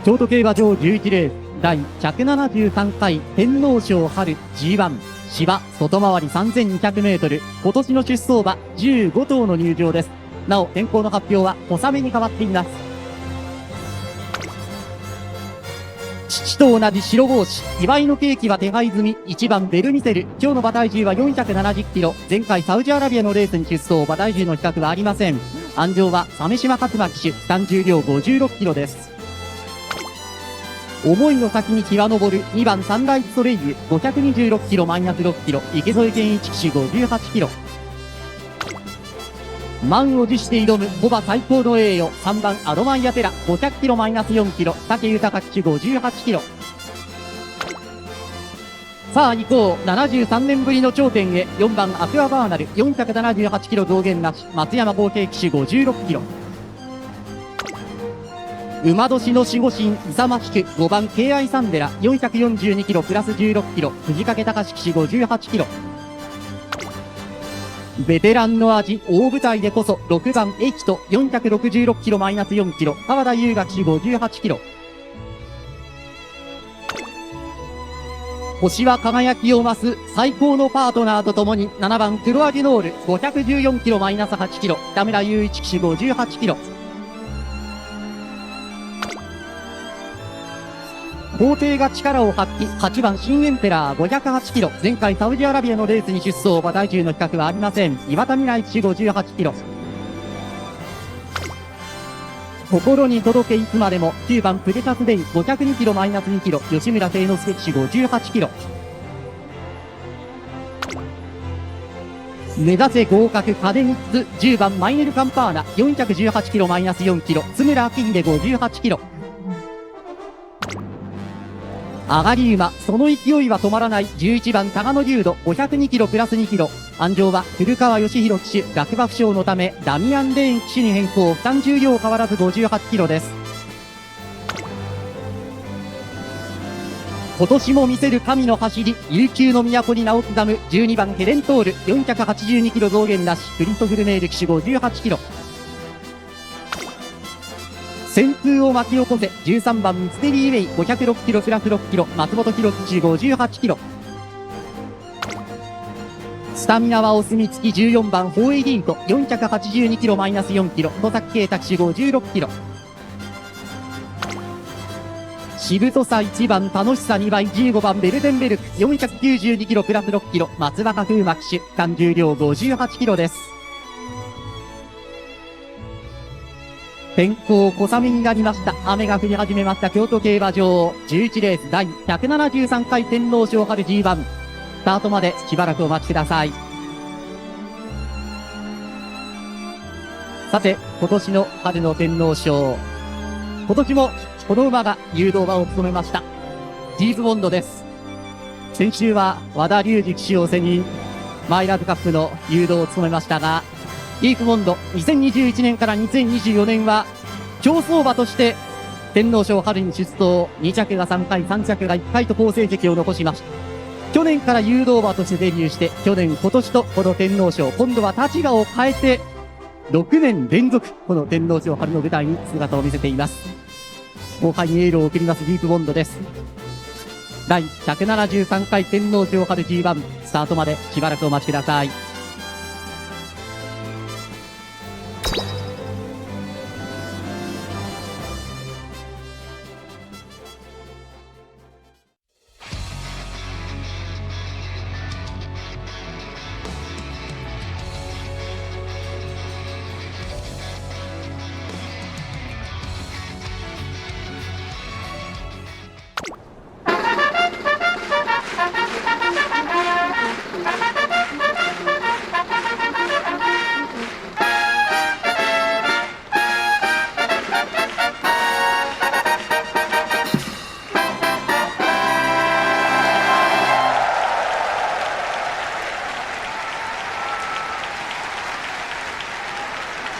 京都競馬場11レース第173回天皇賞春 G1 芝外回り 3200m 今年の出走馬15頭の入場です。なお天候の発表は小雨に変わっています。父と同じ白帽子祝いのケーキは手配済み。1番ベルミセル、今日の馬体重は470キロ。前回サウジアラビアのレースに出走、馬体重の比較はありません。安城は鮫島勝馬騎手、負担重量56キロです。思いの先に日は昇る2番サンライズソレイユ、526キロマイナス6キロ。池添健一騎手58キロ。満を持して挑む牡馬最高の栄誉3番アドマイアテラ、500キロマイナス4キロ。武豊騎手58キロ。さあ行こう、73年ぶりの頂点へ。4番アクアバーナル、478キロ増減なし。松山康平騎手56キロ。馬年の守護神勇ましく5番敬愛サンデラ、442キロプラス16キロ。藤掛隆騎手58キロ。ベテランの味大舞台でこそ6番エキト、466キロマイナス4キロ。川田優雅騎手58キロ。星は輝きを増す最高のパートナーとともに7番クロアジノール、514キロマイナス8キロ。北村雄一騎手58キロ。皇帝が力を発揮、8番新エンペラー508キロ。前回サウジアラビアのレースに出走、馬体重の比較はありません。岩田未来騎手58キロ。心に届けいつまでも9番プレタスデイ、502キロマイナス2キロ。吉村誠之助騎手58キロ。目指せ合格カデミッツ、10番マイネルカンパーナ、418キロマイナス4キロ。津村明秀58キロ。上がり馬、その勢いは止まらない11番タガノリュード、502キロプラス2キロ。安城は古川義弘騎手、落馬負傷のためダミアン・レーン騎手に変更。負担重量変わらず58キロです。今年も見せる神の走り、悠久の都に名を刻む12番ヘレントール、482キロ増減なし。クリストフルメール騎手58キロ。旋風を巻き起こせ13番ミステリーウェイ、506キロプラス6キロ。松本博騎手58キロ。スタミナはお墨付き14番ホーエディート、482キロマイナス4キロ。戸崎圭太騎手56キロ。しぶとさ1番楽しさ2倍15番ベルデンベルク、492キロプラス6キロ。松若風磨騎手、負担重量58キロです。天候小雨になりました。雨が降り始めました京都競馬場11レース第173回天皇賞春 G1、 スタートまでしばらくお待ちください。さて今年の春の天皇賞、今年もこの馬が誘導馬を務めましたディープボンドです。先週は和田龍二騎手を背にマイラブカップの誘導を務めましたが、ディープボンド2021年から2024年は競走馬として天皇賞春に出走、2着が3回3着が1回と好成績を残しました。去年から誘導馬としてデビューして、去年今年とこの天皇賞、今度は立場を変えて6年連続この天皇賞春の舞台に姿を見せています。後輩にエールを送りますディープボンドです。第173回天皇賞春 G1、 スタートまでしばらくお待ちください。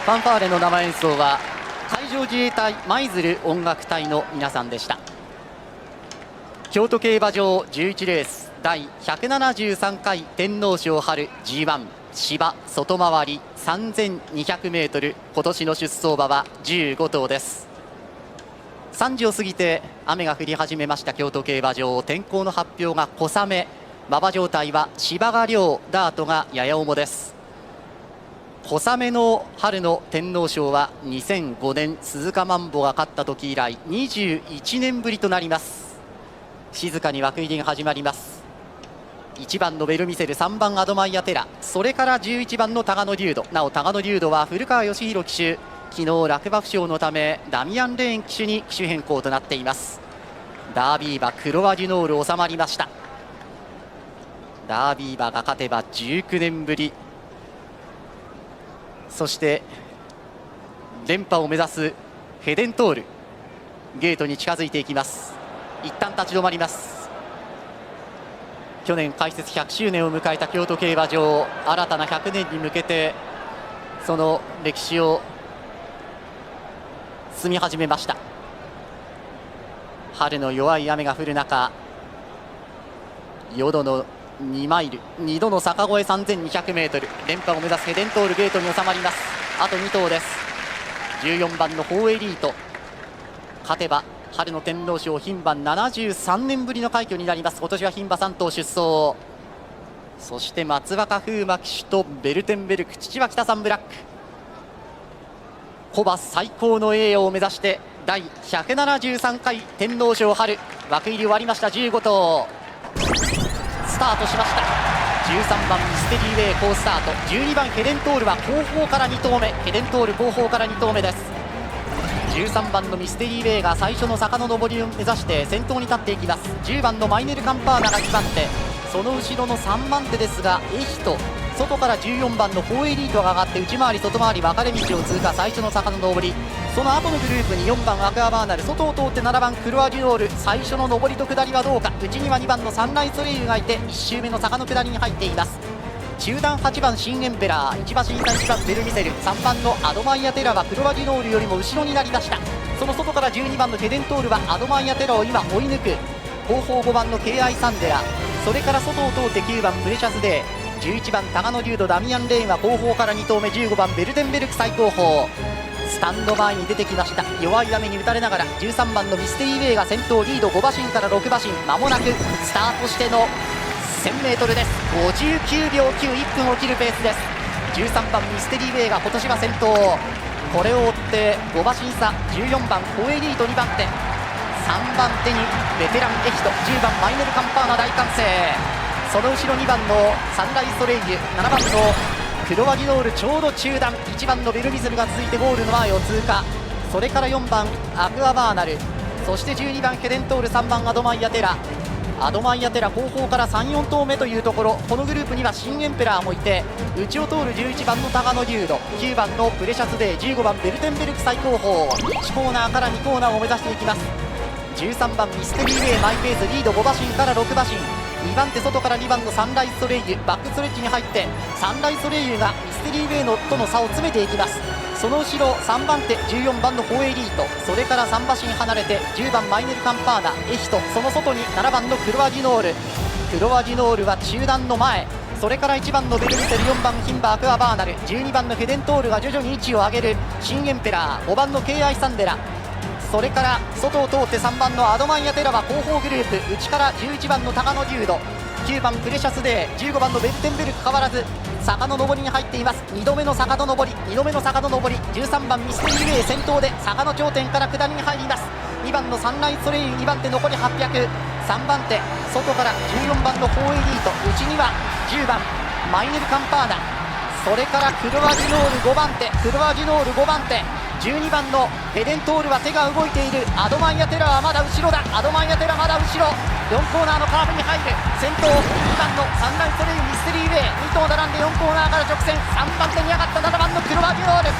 ファンファーレの生演奏は海上自衛隊舞鶴音楽隊の皆さんでした。京都競馬場11レース第173回天皇賞春 G1 芝外回り 3200m、 今年の出走馬は15頭です。3時を過ぎて雨が降り始めました京都競馬場。天候の発表が小雨、馬場状態は芝が良、ダートがやや重です。小雨の春の天皇賞は2005年鈴鹿マンボが勝った時以来21年ぶりとなります。静かに枠入りが始まります。1番のベルミセル、3番アドマイアテラ、それから11番のタガノリュード。なおタガノリュードは古川義弘騎手、昨日落馬負傷のためダミアン・レーン騎手に騎手変更となっています。ダービー馬クロワジュノール収まりました。ダービー馬が勝てば19年ぶり、そして連覇を目指すフェデントール、ゲートに近づいていきます。一旦立ち止まります。去年開設100周年を迎えた京都競馬場、新たな100年に向けてその歴史を進み始めました。春の弱い雨が降る中、淀の2マイル、2度の坂越え 3200m、 連覇を目指すヘデントール、ゲートに収まります。あと2頭です。14番のフォーエリート、勝てば春の天皇賞牝馬73年ぶりの快挙になります。今年は牝馬3頭出走、そして松若風馬騎手とベルテンベルク、父は北サンブラック、古馬最高の栄誉を目指して第173回天皇賞春、枠入り終わりました。15頭スタートしました。13番ミステリーウェイ好スタート、12番ヘデントールは後方から2頭目、ヘデントール後方から2頭目です。13番のミステリーウェイが最初の坂の上りを目指して先頭に立っていきます。10番のマイネルカンパーナが2番手、その後ろの3番手ですがエヒト、外から14番のフォーエリートが上がって内回り外回り分かれ道を通過、最初の坂の上り、その後のグループに4番アクアバーナル、外を通って7番クロアデュオール、最初の上りと下りはどうか、内には2番のサンライズソレイユがいて1周目の坂の下りに入っています。中段8番シンエンペラー、1馬身差1番ベルミセル、3番のアドマイアテラはクロアデュノールよりも後ろになりました。その外から12番のヘデントールはアドマイアテラを今追い抜く、後方5番の KI サンデラ、それから外を通って9番プレシャスデー、11番タガノリュードダミアン・レーンは後方から2頭目、15番ベルテンベルク最後方、スタンド前に出てきました。弱い雨に打たれながら13番のミステリーウェイが先頭、リード5馬身から6馬身、間もなくスタートしての 1000m です。59秒9、1分を切るペースです。13番ミステリーウェイが今年は先頭、これを追って5馬身差、14番コエリート2番手、3番手にベテランエヒト、10番マイネルカンパーナ大歓声、その後ろ2番のサンライズソレイユ、7番のクロワディノールちょうど中段、1番のベルミゼルが続いてゴールの前を通過、それから4番アクアバーナル、そして12番ヘデントール、3番アドマイアテラ、アドマイアテラ後方から3、4頭目というところ、このグループにはシンエンペラーもいて、内を通る11番のタガノリュード、9番のプレシャスデー、15番ベルテンベルク最後方、1コーナーから2コーナーを目指していきます。13番ミステリーウェイマイペース、リード5馬身から6馬身、2番手外から2番のサンライズソレイユ、バックストレッチに入ってサンライズソレイユがミステリーウェイのとの差を詰めていきます。その後ろ3番手14番のフォーエリート、それから3馬身離れて10番マイネルカンパーナエヒト、その外に7番のクロアジノール、クロアジノールは中段の前、それから1番のベルミセル、4番牝馬アクアバーナル、12番のヘデントールが徐々に位置を上げる、シンエンペラー、5番の KI サンデラ、それから外を通って3番のアドマイアテラは後方グループ、内から11番のタガノデュード、9番プレシャスデー、15番のベルテンベルク変わらず坂の上りに入っています。2度目の坂の上り、2度目の坂の上り、13番ミステリーウェイ先頭で坂の頂点から下りに入ります。2番のサンライズソレイユ2番手残り800、3番手外から14番のフォーエリート、内には10番マイネルカンパーナ、それからクロアジノール5番手、クロアジノール5番手、12番のヘデントールは手が動いている、アドマイアテラはまだ後ろだ、アドマイアテラまだ後ろ、4コーナーのカーブに入る、先頭2番のサンライズソレイユミステリーウェイ、2頭並んで4コーナーから直線、3番手に上がった7番のクロアジノール、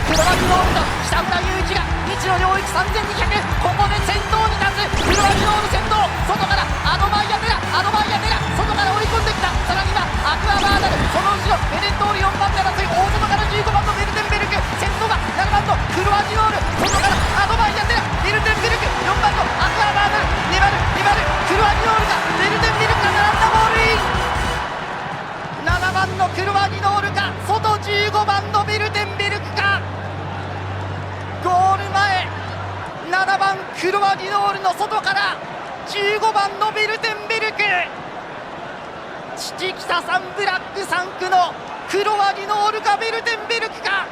クロアジノールと北村雄一が未知の領域3200、ここで先頭に立つ、クロアジノール先頭、外からアドマイアテラ、アドマイアテラ外から追い込んできた、さらにはアクアバーナル、その後ろベレントール4番手争い、大外から15番のベルテンベルク、先頭が7番のクロワジノール、外からアドバイヤテラ、ビルテンビルク、4番のアクアバーナル、粘るクロワジノールか、ビルテンビルクが並んだボールイン。7番のクロワジノールか、外15番のビルテンビルクか。ゴール前、7番クロワジノールの外から15番のビルテンビルク、父北さんブラック3区のクロワジノールかビルテンビルクか。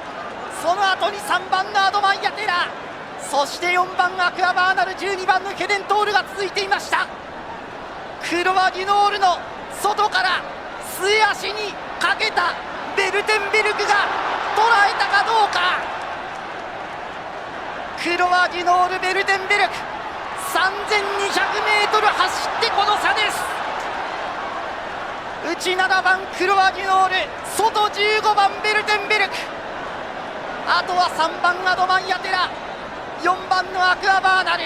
その後に3番のアドマイヤテラ、そして4番アクアバーナル、12番のケデントールが続いていました。クロワジノールの外から末足にかけたベルテンビルクが捉えたかどうか。クロワジノール、ベルテンビルク 3200m 走ってこの差です。内7番クロワジノール、外15番ベルテンビルク、あとは3番アドマイヤテラ、4番のアクアバーナル、